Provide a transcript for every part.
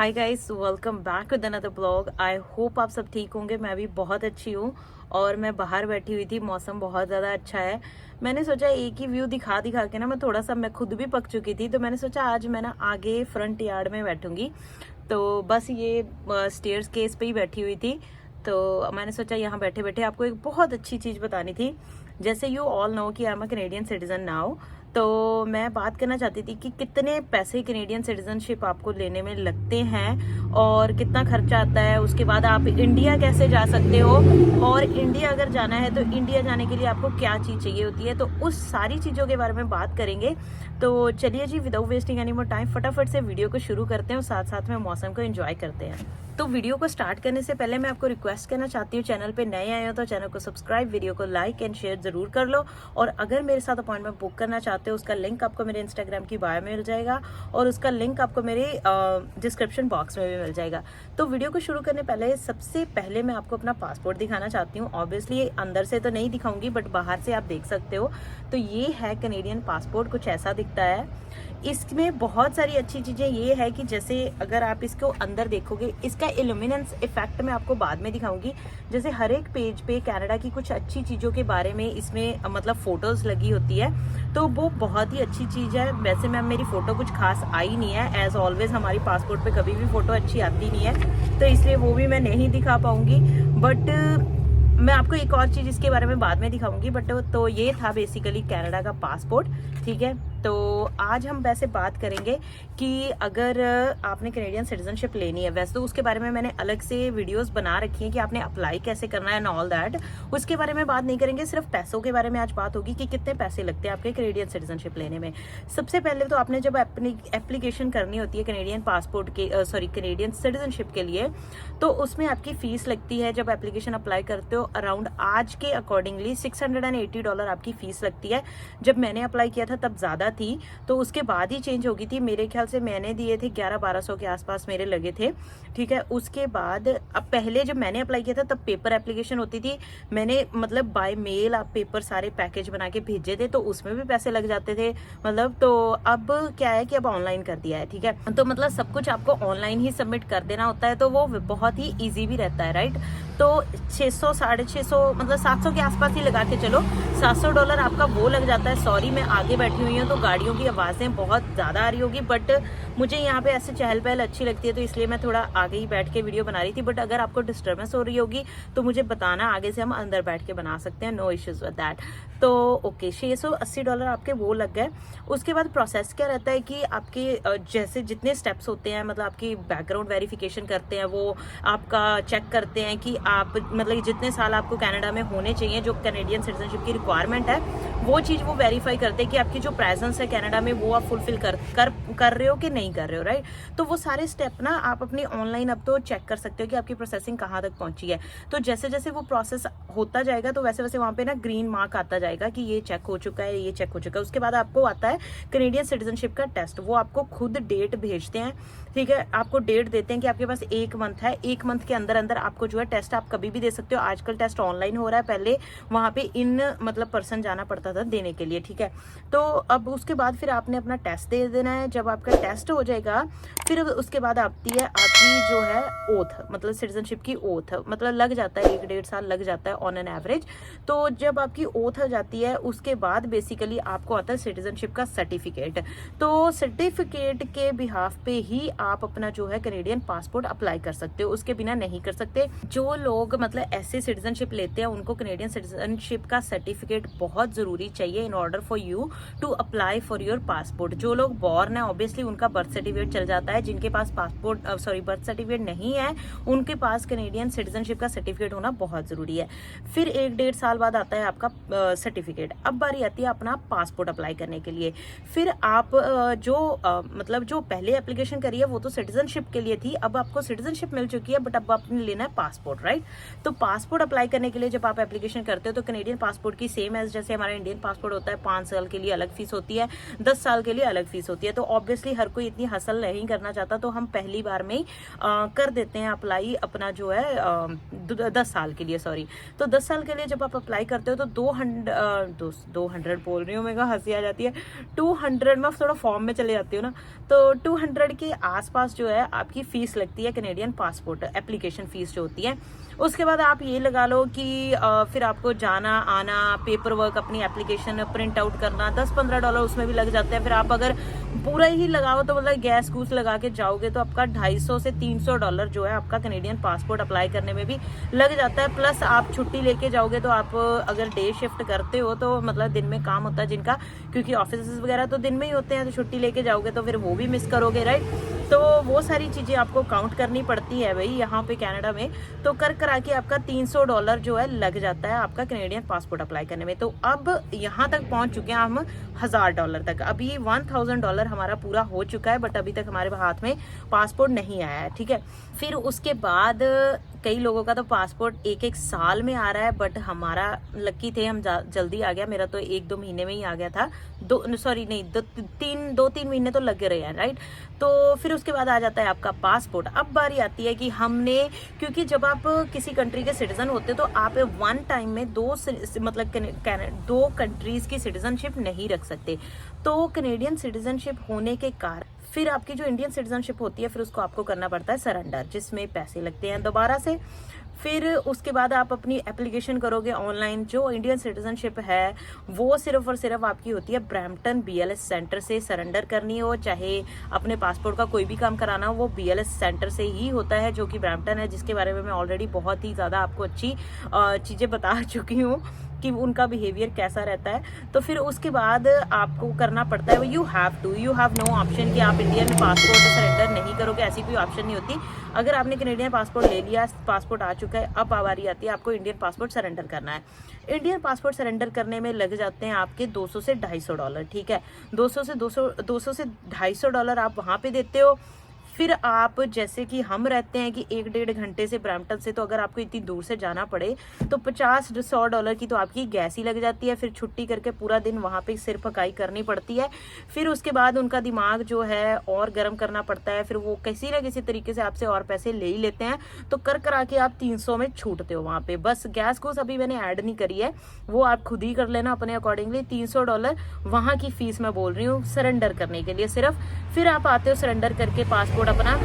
Hi guys, welcome back with another blog. I hope आप सब ठीक होंगे। मैं भी बहुत अच्छी हूँ और मैं बाहर बैठी हुई थी। मौसम बहुत ज़्यादा अच्छा है। मैंने सोचा एक ही व्यू दिखा दिखा के ना मैं खुद भी पक चुकी थी, तो मैंने सोचा आज मैं ना आगे फ्रंट यार्ड में बैठूंगी। तो बस ये स्टेयर्स केस पे ही बैठी हुई थी। तो मैंने सोचा यहाँ बैठे बैठे आपको एक बहुत अच्छी चीज़ बतानी थी। जैसे यू ऑल नो कि I am a Canadian citizen now, तो मैं बात करना चाहती थी कि कितने पैसे कैनेडियन सिटीजनशिप आपको लेने में लगते हैं और कितना खर्चा आता है। उसके बाद आप इंडिया कैसे जा सकते हो, और इंडिया अगर जाना है तो इंडिया जाने के लिए आपको क्या चीज़ चाहिए होती है। तो उस सारी चीज़ों के बारे में बात करेंगे। तो चलिए जी, without wasting any more time फटाफट से वीडियो को शुरू करते हैं और साथ साथ में मौसम को एंजॉय करते हैं। तो वीडियो को स्टार्ट करने से पहले मैं आपको रिक्वेस्ट करना चाहती हूँ, चैनल पे नए आए हो तो चैनल को सब्सक्राइब, वीडियो को लाइक एंड शेयर जरूर कर लो। और अगर मेरे साथ अपॉइंटमेंट बुक करना चाहते हो, उसका लिंक आपको मेरे इंस्टाग्राम की बायो में मिल जाएगा और उसका लिंक आपको मेरे डिस्क्रिप्शन बॉक्स में भी मिल जाएगा। तो वीडियो को शुरू करने पहले सबसे पहले मैं आपको अपना पासपोर्ट दिखाना चाहती हूँ। ऑब्वियसली अंदर से तो नहीं दिखाऊंगी, बट बाहर से आप देख सकते हो। तो ये है कैनेडियन पासपोर्ट, कुछ ऐसा दिखता है। इसमें बहुत सारी अच्छी चीज़ें ये है कि जैसे अगर आप इसको अंदर देखोगे, इसका इल्यूमिनेंस इफेक्ट मैं आपको बाद में दिखाऊंगी। जैसे हर एक पेज पे कनाडा की कुछ अच्छी चीज़ों के बारे में इसमें मतलब फोटोज लगी होती है, तो वो बहुत ही अच्छी चीज़ है। वैसे मैम मेरी फ़ोटो कुछ खास आई नहीं है, एज ऑलवेज हमारी पासपोर्ट पे कभी भी फ़ोटो अच्छी आती नहीं है, तो इसलिए वो भी मैं नहीं दिखा पाऊँगी। बट मैं आपको एक और चीज़ इसके बारे में बाद में दिखाऊंगी। बट तो ये था बेसिकली कनाडा का पासपोर्ट, ठीक है। तो आज हम वैसे बात करेंगे कि अगर आपने कैनेडियन सिटीजनशिप लेनी है, वैसे तो उसके बारे में मैंने अलग से वीडियोस बना रखी हैं कि आपने अप्लाई कैसे करना है एंड ऑल दैट। उसके बारे में बात नहीं करेंगे, सिर्फ पैसों के बारे में आज बात होगी कि कितने पैसे लगते हैं आपके कैनेडियन सिटीजनशिप लेने में। सबसे पहले तो आपने जब अपनी एप्लीकेशन करनी होती है कैनेडियन पासपोर्ट के कैनेडियन सिटीजनशिप के लिए, तो उसमें आपकी फीस लगती है। जब एप्लीकेशन अप्लाई करते हो अराउंड आज के अकॉर्डिंगली $680 आपकी फीस लगती है। जब मैंने अप्लाई किया था तब ज़्यादा थी, तो उसके बाद ही चेंज होगी थी। मेरे ख्याल से मैंने दिए थे 1100-1200 के आसपास मेरे लगे थे, ठीक है। उसके बाद अब पहले जब मैंने अप्लाई किया था तब पेपर एप्लीकेशन होती थी। मैंने मतलब बाय मेल आप पेपर सारे पैकेज बना के भेजे थे, तो उसमें भी पैसे लग जाते थे मतलब। तो अब क्या है कि अब ऑनलाइन कर दिया है, ठीक है। तो मतलब सब कुछ आपको ऑनलाइन ही सबमिट कर देना होता है, तो वो बहुत ही ईजी भी रहता है, राइट। तो 600 650 मतलब 700 के आसपास ही लगा के चलो, $700 आपका वो लग जाता है। सॉरी मैं आगे बैठी हुई हूँ तो गाड़ियों की आवाज़ें बहुत ज़्यादा आ रही होगी, बट मुझे यहाँ पे ऐसे चहल पहल अच्छी लगती है, तो इसलिए मैं थोड़ा आगे ही बैठ के वीडियो बना रही थी। बट अगर आपको डिस्टर्बेंस हो रही होगी तो मुझे बताना, आगे से हम अंदर बैठ के बना सकते हैं, नो इश्यूज विद दैट। तो ओके, $680 आपके वो लग गए। उसके बाद प्रोसेस क्या रहता है कि आपके जैसे जितने स्टेप्स होते हैं, मतलब आपकी बैकग्राउंड वेरिफिकेशन करते हैं, वो आपका चेक करते हैं कि आप मतलब जितने साल आपको कनाडा में होने चाहिए, जो कैनेडियन सिटीजनशिप की रिक्वायरमेंट है, वो चीज़ वो वेरीफाई करते हैं कि आपकी जो प्रेजेंस है कनाडा में वो आप फुलफिल कर रहे हो कि नहीं कर रहे हो, राइट। तो वो सारे स्टेप ना आप अपनी ऑनलाइन अब तो चेक कर सकते हो कि आपकी प्रोसेसिंग कहाँ तक पहुंची है। तो जैसे जैसे वो प्रोसेस होता जाएगा तो वैसे वैसे वहाँ पे ना ग्रीन मार्क आता जाएगा कि ये चेक हो चुका है, ये चेक हो चुका है। उसके बाद आपको आता है कैनेडियन सिटीजनशिप का टेस्ट। वो आपको खुद डेट भेजते हैं, ठीक है। आपको डेट देते हैं कि आपके पास 1 मंथ है, 1 मंथ के अंदर अंदर आपको जो है टेस्ट आप कभी भी दे सकते हो। आजकल टेस्ट ऑनलाइन हो रहा है, पहले वहाँ पे इन मतलब पर्सन जाना पड़ता था देने के लिए, ठीक है। तो अब उसके बाद फिर आपने अपना टेस्ट दे देना है। जब आपका टेस्ट हो जाएगा फिर उसके बाद आती है आपकी जो है ओथ, मतलब सिटीजनशिप की ओथ, मतलब लग जाता है 1-1.5 साल लग जाता है ऑन एन एवरेज। तो जब आपकी ओथ हो जाती है उसके बाद बेसिकली आपको आता है सिटीजनशिप का सर्टिफिकेट। तो सर्टिफिकेट के बिहाफ पे ही आप अपना जो है कैनेडियन पासपोर्ट अप्लाई कर सकते हो, उसके बिना नहीं कर सकते। जो लोग मतलब ऐसे सिटीजनशिप लेते हैं उनको कैनेडियन सिटीजनशिप का सर्टिफिकेट बहुत जरूरी चाहिए in order for you to apply for your passport. जो लोग बॉर्न है ऑब्वियसली उनका बर्थ सर्टिफिकेट चल जाता है, जिनके पास पासपोर्ट बर्थ सर्टिफिकेट नहीं है उनके पास कैनेडियन सिटीजनशिप का सर्टिफिकेट होना बहुत जरूरी है। फिर 1-1.5 साल बाद आता है आपका सर्टिफिकेट। अब बारी आती है अपना पासपोर्ट अप्लाई करने के लिए। फिर आप मतलब जो पहले एप्लीकेशन करी है वो तो सिटीजनशिप के लिए थी, अब आपको सिटीजनशिप मिल चुकी है, बट अब आपने लेना है पासपोर्ट, राइट। तो पासपोर्ट अप्लाई करने के लिए जब आप एप्लीकेशन करते हो तो कैनेडियन पासपोर्ट की सेम एज जैसे हमारा इंडियन पासपोर्ट होता है, 5 साल के लिए अलग फीस होती है, 10 साल के लिए अलग फीस होती है। तो ऑब्वियसली हर कोई इतनी हसल नहीं करना चाहता, तो हम पहली बार में ही कर देते हैं अप्लाई अपना जो है 10 साल के लिए, सॉरी। तो 10 साल के लिए जब आप अप्लाई करते हो तो 200 बोल रही हूँ, मेरे को हंसी आ जाती है, 200 में थोड़ा फॉर्म में चले जाती हूँ ना, तो 200 के आसपास जो है आपकी फीस लगती है, कैनेडियन पासपोर्ट एप्लीकेशन फीस जो होती है। उसके बाद आप ये लगा लो कि फिर आपको जाना आना, पेपर वर्क, अपनी एप्लीकेशन प्रिंट आउट करना, $10-15 उसमें भी लग जाते हैं। फिर आप अगर पूरा ही लगाओ तो मतलब गैस गूस लगा के जाओगे तो आपका $250 से $300 जो है आपका कैनेडियन पासपोर्ट अप्लाई करने में भी लग जाता है। प्लस आप छुट्टी लेके जाओगे तो आप अगर डे शिफ्ट करते हो तो मतलब दिन में काम होता है जिनका, क्योंकि ऑफिस वगैरह तो दिन में ही होते हैं, तो छुट्टी लेके जाओगे तो फिर वो भी मिस करोगे, राइट। तो वो सारी चीज़ें आपको काउंट करनी पड़ती है भाई यहाँ पे कनाडा में। तो कर करा के आपका $300 जो है लग जाता है आपका कैनेडियन पासपोर्ट अप्लाई करने में। तो अब यहाँ तक पहुँच चुके हैं हम $1000 तक। अभी $1000 हमारा पूरा हो चुका है, बट अभी तक हमारे हाथ में पासपोर्ट नहीं आया है, ठीक है। फिर उसके बाद कई लोगों का तो पासपोर्ट एक साल में आ रहा है, बट हमारा लकी थे, हम जल्दी आ गया। मेरा तो 1-2 महीने में ही आ गया था, 2-3 महीने तो लग रहे हैं, राइट। तो फिर उसके बाद आ जाता है आपका पासपोर्ट। अब बारी आती है कि हमने, क्योंकि जब आप किसी कंट्री के सिटीजन होते हो तो आप वन टाइम में दो कंट्रीज की सिटीजनशिप नहीं रख सकते। तो कैनेडियन सिटीजनशिप होने के कारण फिर आपकी जो इंडियन सिटीजनशिप होती है फिर उसको आपको करना पड़ता है सरेंडर, जिसमें पैसे लगते हैं दोबारा से। फिर उसके बाद आप अपनी एप्लीकेशन करोगे ऑनलाइन। जो इंडियन सिटीजनशिप है वो सिर्फ और सिर्फ आपकी होती है ब्रैम्पटन BLS सेंटर से सरेंडर करनी हो, चाहे अपने पासपोर्ट का कोई भी काम कराना हो वो BLS सेंटर से ही होता है, जो कि ब्रैम्पटन है, जिसके बारे में मैं ऑलरेडी बहुत ही ज़्यादा आपको अच्छी चीज़ें बता चुकी हूँ कि उनका बिहेवियर कैसा रहता है। तो फिर उसके बाद आपको करना पड़ता है, यू हैव नो ऑप्शन कि आप इंडियन पासपोर्ट सरेंडर नहीं करोगे, ऐसी कोई ऑप्शन नहीं होती। अगर आपने कैनेडियन पासपोर्ट ले लिया, पासपोर्ट आ चुका है, अब बारी आती है आपको इंडियन पासपोर्ट सरेंडर करना है। इंडियन पासपोर्ट सरेंडर करने में लग जाते हैं आपके $200 से $250, ठीक है। 200 से $250 आप वहाँ पे देते हो। फिर आप, जैसे कि हम रहते हैं कि 1-1.5 घंटे से ब्रैम्पटन से, तो अगर आपको इतनी दूर से जाना पड़े तो $50-100 की तो आपकी गैस ही लग जाती है। फिर छुट्टी करके पूरा दिन वहाँ पे सिर पकाई करनी पड़ती है। फिर उसके बाद उनका दिमाग जो है और गर्म करना पड़ता है, फिर वो किसी ना किसी तरीके से आपसे और पैसे ले ही लेते हैं। तो कर करा के आप 300 में छूटते हो वहाँ पे। बस गैस को अभी मैंने ऐड नहीं करी है, वो आप खुद ही कर लेना अपने अकॉर्डिंगली। $300 वहाँ की फीस मैं बोल रही हूँ सरेंडर करने के लिए सिर्फ। फिर आप आते हो सरेंडर करके पासपोर्ट अपना।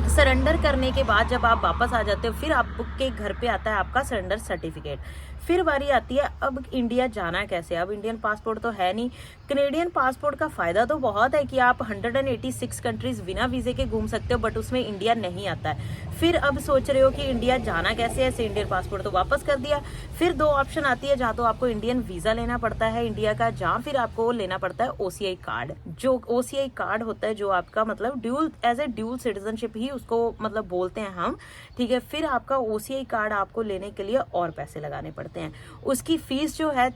सरेंडर करने के बाद जब आप वापस आ जाते हो फिर आपके घर पे आता है आपका सरेंडर सर्टिफिकेट। फिर बारी आती है अब इंडिया जाना कैसे। अब इंडियन पासपोर्ट तो है नहीं। कैनेडियन पासपोर्ट का फायदा तो बहुत है कि आप 186 कंट्रीज बिना वीजे के घूम सकते हो, बट उसमें इंडिया नहीं आता है। फिर अब सोच रहे हो कि इंडिया जाना कैसे है, इंडियन पासपोर्ट तो वापस कर दिया। फिर 2 ऑप्शन आती है, जहाँ तो आपको इंडियन वीजा लेना पड़ता है इंडिया का, जहाँ फिर आपको लेना पड़ता है OCI कार्ड। जो OCI कार्ड होता है जो आपका मतलब एज ए ड्यूल सिटीजनशिप ही उसको मतलब बोलते हैं हम, ठीक है। फिर आपका OCI कार्ड आपको लेने के लिए और पैसे लगाने पड़ते हैं। उसकी फीस जो है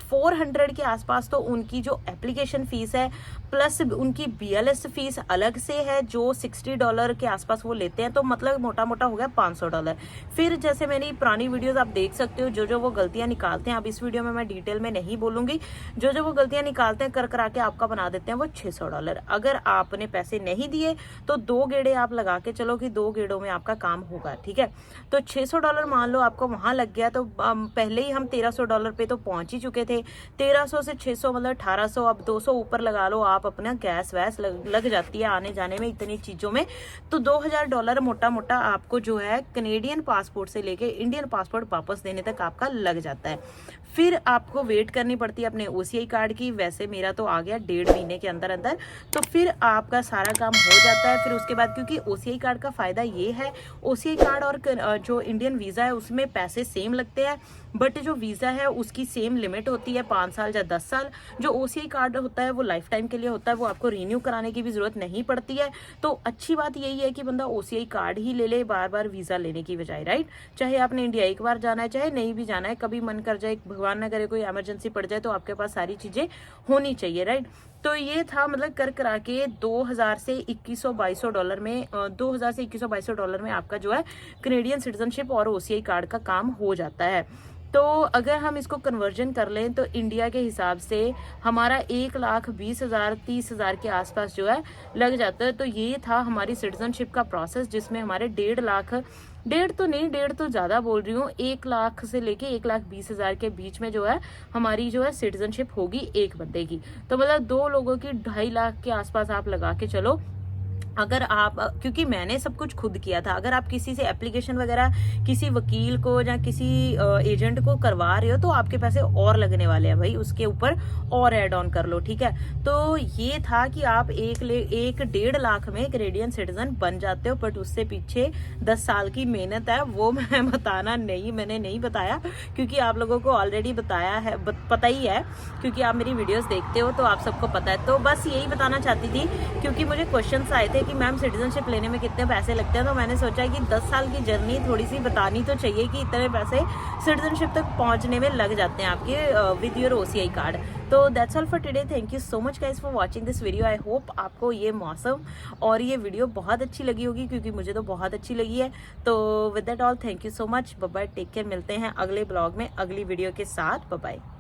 400 के आसपास, तो उनकी जो एप्लीकेशन फीस है प्लस उनकी BLS फीस अलग से है जो $60 के आसपास वो लेते हैं। तो मतलब मोटा मोटा हो गया $500। फिर जैसे मेरी पुरानी वीडियोस आप देख सकते हो, जो वो गलतियां निकालते हैं, अब इस वीडियो में मैं डिटेल में नहीं बोलूंगी, जो वो गलतियां निकालते हैं कर करा के आपका बना देते हैं वो $600। अगर आपने पैसे नहीं दिए तो 2 गेड़े आप लगा के चलो कि 2 गेड़ों में आपका काम होगा, ठीक है। तो $600 मान लो आपको वहां लग गया, तो पहले ही हम $1300 पे तो पहुंच ही चुके थे। 1300 से 600 मतलब 1800, अब 200 ऊपर लगा लो आप, अपना गैस वैस लग जाती है आने जाने में, इतनी चीजों में। तो $2000 मोटा मोटा आपको जो है कैनेडियन पासपोर्ट से लेके इंडियन पासपोर्ट वापस देने तक आपका लग जाता है। फिर आपको वेट करनी पड़ती है अपने OCI कार्ड की। वैसे मेरा तो आ गया 1.5 महीने के अंदर अंदर, तो फिर आपका सारा काम हो जाता है। फिर उसके बाद, क्योंकि OCI कार्ड का फायदा ये है, OCI कार्ड और जो इंडियन वीजा है उसमें पैसे सेम लगते हैं, बट जो वीजा है उसकी सेम लिमिट होती है 5 साल या 10 साल। जो OCI कार्ड होता है वो लाइफ टाइम के लिए होता है, वो आपको रिन्यू कराने की भी जरूरत नहीं पड़ती है। तो अच्छी बात यही है कि बंदा OCI कार्ड ही ले ले बार बार वीजा लेने की बजाय, राइट। चाहे आपने इंडिया एक बार जाना है चाहे नहीं भी जाना है, कभी मन कर जाए, भगवान ना करे कोई इमरजेंसी पड़ जाए, तो आपके पास सारी चीजें होनी चाहिए, राइट। तो ये था मतलब कर करा के $2000 से $2100-2200 में $2000 से $2100-2200 में आपका जो है कैनेडियन सिटीजनशिप और OCI कार्ड का काम हो जाता है। तो अगर हम इसको कन्वर्जन कर लें तो इंडिया के हिसाब से हमारा 1,20,000 30,000 के आसपास जो है लग जाता है। तो ये था हमारी सिटीजनशिप का प्रोसेस, जिसमें हमारे 1.5 लाख, डेढ़ तो ज़्यादा बोल रही हूँ, 1 लाख से लेके 1,20,000 के बीच में जो है हमारी जो है सिटीजनशिप होगी एक बंदे की। तो मतलब 2 लोगों की 2.5 लाख के आसपास आप लगा के चलो। अगर आप, क्योंकि मैंने सब कुछ खुद किया था, अगर आप किसी से एप्लीकेशन वगैरह किसी वकील को या किसी एजेंट को करवा रहे हो तो आपके पैसे और लगने वाले हैं भाई, उसके ऊपर और ऐड ऑन कर लो, ठीक है। तो ये था कि आप 1.5 लाख में कैनेडियन सिटीजन बन जाते हो, बट उससे पीछे 10 साल की मेहनत है, वो मैं मैंने नहीं बताया, क्योंकि आप लोगों को ऑलरेडी बताया है, पता ही है, क्योंकि आप मेरी वीडियोस देखते हो तो आप सबको पता है। तो बस यही बताना चाहती थी, क्योंकि मुझे क्वेश्चंस आए थे कि मैम सिटीजनशिप लेने में कितने पैसे लगते हैं, तो मैंने सोचा कि 10 साल की जर्नी थोड़ी सी बतानी तो चाहिए कि इतने पैसे सिटीजनशिप तक पहुंचने में लग जाते हैं आपके विद योर OCI कार्ड। तो that's all for today. Thank you so much guys for watching this video. I hope आपको ये मौसम और ये वीडियो बहुत अच्छी लगी होगी, क्योंकि मुझे तो बहुत अच्छी लगी है। तो with that all, thank you so much, bye bye, take care. मिलते हैं अगले ब्लॉग में अगली वीडियो के साथ। Bye bye.